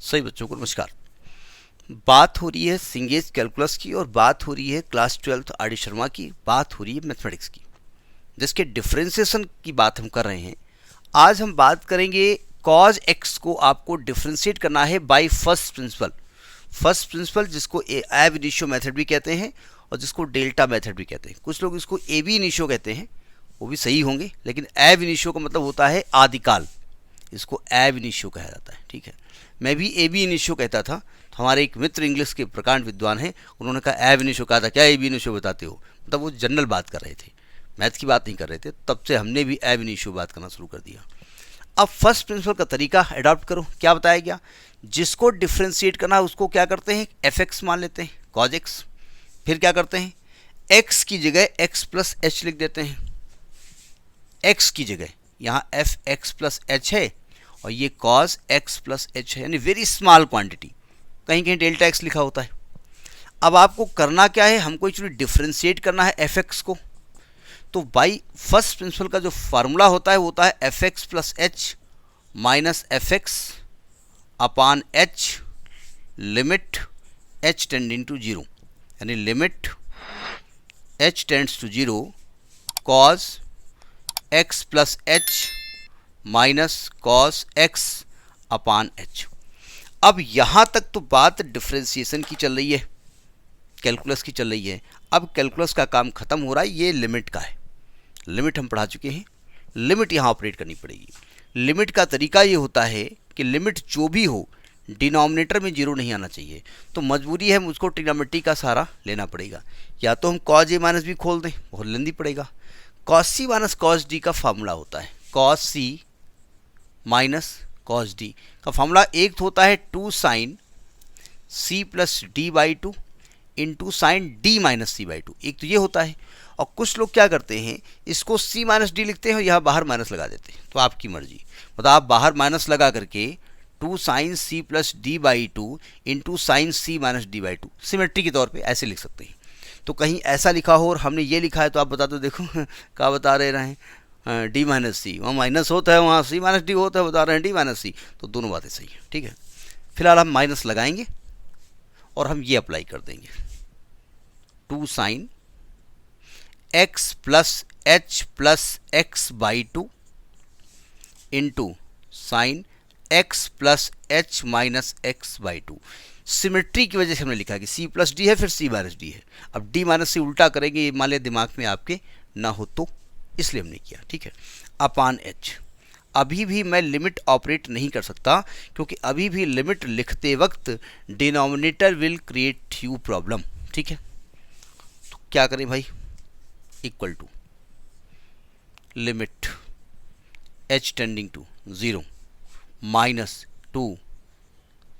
सभी बच्चों को नमस्कार। बात हो रही है सिंगेज कैलकुलस की और बात हो रही है class 12th R D Sharma की, बात हो रही है मैथमेटिक्स की, जिसके डिफरेंशिएशन की बात हम कर रहे हैं। आज हम बात करेंगे कॉज एक्स को आपको डिफरेंशिएट करना है by first principle. First principle जिसको एब इनिशियो मेथड भी कहते हैं और जिसको डेल्टा मेथड भी कहते हैं। कुछ लोग इसको ए बी इनिशियो कहते हैं, वो भी सही होंगे, लेकिन एब इनिशियो का मतलब होता है आदिकाल, इसको एब इनिशियो कहा जाता है। ठीक है, मैं भी ए बी इनिशियो कहता था, तो हमारे एक मित्र इंग्लिश के प्रकांड विद्वान हैं, उन्होंने कहा एब इनिशियो कहा था, क्या ए बी इनिशियो बताते हो, मतलब वो जनरल बात कर रहे थे, मैथ की बात नहीं कर रहे थे। तब से हमने भी एब इनिशियो बात करना शुरू कर दिया। अब फर्स्ट प्रिंसिपल का तरीका अडॉप्ट करो। क्या बताया गया, जिसको डिफ्रेंशिएट करना है उसको क्या करते हैं, एफ एक्स मान लेते हैं, कॉज एक्स। फिर क्या करते हैं, एक्स की जगह एक्स प्लस एच लिख देते हैं। एक्स की जगह यहाँ एफ एक्स प्लस एच है और ये कॉज एक्स प्लस एच है, यानी वेरी स्मॉल क्वांटिटी। कहीं कहीं डेल्टा एक्स लिखा होता है। अब आपको करना क्या है, हमको एक्चुअली डिफ्रेंशिएट करना है एफ एक्स को। तो बाई फर्स्ट प्रिंसिपल का जो फार्मूला होता है वो होता है f x plus h minus f x upon h limit h tending to zero, यानी limit h tends to zero cos x plus h minus cos x upon h. अब यहाँ तक तो बात डिफ्रेंशिएशन की चल रही है, कैलकुलस की चल रही है। अब कैलकुलस का काम खत्म हो रहा है, ये लिमिट का है। लिमिट हम पढ़ा चुके हैं, लिमिट यहाँ ऑपरेट करनी पड़ेगी। लिमिट का तरीका ये होता है कि लिमिट जो भी हो डिनोमिनेटर में जीरो नहीं आना चाहिए, तो मजबूरी है मुझको ट्रिग्नोमेट्री का सहारा लेना पड़ेगा। या तो हम कॉज ए माइनस बी खोल दें, बहुत लेंदी पड़ेगा। Cos C minus cos D का फार्मूला होता है, cos C minus cos D का फार्मूला एक तो होता है two sine C plus D by two into sine D minus C by two, एक तो ये होता है। और कुछ लोग क्या करते हैं, इसको सी माइनस डी लिखते हैं और यहाँ बाहर माइनस लगा देते हैं, तो आपकी मर्जी, मतलब आप बाहर माइनस लगा करके two sine C plus D by two into sine C minus D by two symmetry के तौर पे ऐसे लिख सकते हैं। तो कहीं ऐसा लिखा हो और हमने ये लिखा है तो आप बता दो, देखो क्या बता रहे हैं, डी माइनस सी, वहाँ माइनस होता है, वहाँ सी माइनस डी होता है, बता रहे हैं डी माइनस सी, तो दोनों बातें सही है। ठीक है, फिलहाल हम माइनस लगाएंगे और हम ये अप्लाई कर देंगे, two sine x plus h plus x by two into sine x plus h minus x by two. Symmetry की वजह से हमने लिखा कि सी प्लस डी है फिर सी माइनस डी है। अब डी माइनस सी उल्टा करेंगे, ये मान लिया दिमाग में आपके ना हो तो, इसलिए हमने किया। ठीक है, अपान एच। अभी भी मैं लिमिट ऑपरेट नहीं कर सकता, क्योंकि अभी भी लिमिट लिखते वक्त denominator will create you problem. ठीक है, तो क्या करें भाई, equal to limit h tending to zero minus two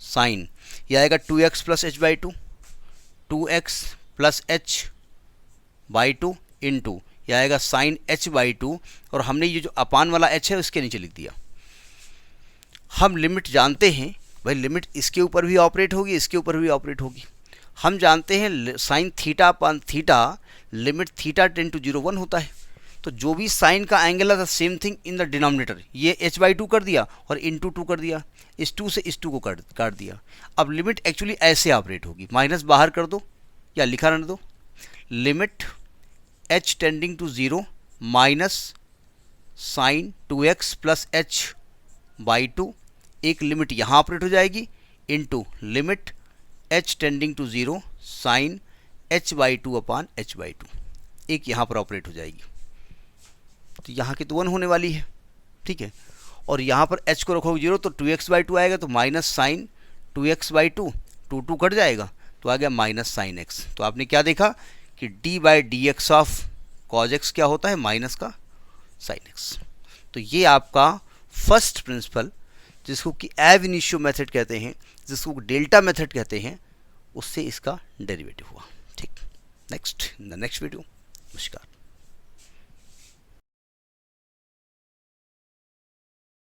sine, यह आएगा two x plus h by two, two x plus h by two into यह आएगा साइन एच बाई टू, और हमने ये जो अपान वाला एच है उसके नीचे लिख दिया। हम लिमिट जानते हैं भाई, लिमिट इसके ऊपर भी ऑपरेट होगी, इसके ऊपर भी ऑपरेट होगी। हम जानते हैं sine theta upon theta limit theta tend to zero one होता है। तो जो भी साइन का एंगल है same thing in the denominator, ये एच बाई टू कर दिया और इंटू टू कर दिया, इस टू से इस टू को काट दिया। अब लिमिट एक्चुअली ऐसे ऑपरेट होगी, माइनस बाहर कर दो या लिखा रहने दो, limit h tending to zero minus sine two x plus h by two, एक लिमिट यहाँ ऑपरेट हो जाएगी, into limit h tending to zero sine h by two upon h by two, एक यहाँ पर ऑपरेट हो जाएगी। तो यहाँ की तो वन होने वाली है। ठीक है, और यहाँ पर h को रखोगे जीरो तो टू एक्स बाई टू आएगा, तो minus sine two x by two, two two cut जाएगा तो आ गया माइनस साइन एक्स। तो आपने क्या देखा कि d by D x of cos x क्या होता है, माइनस का साइन एक्स। तो ये आपका फर्स्ट प्रिंसिपल, जिसको कि एब इनिशियो मेथड कहते हैं, जिसको डेल्टा मेथड कहते हैं, उससे इसका डेरिवेटिव हुआ। ठीक, next in the next video. नमस्कार।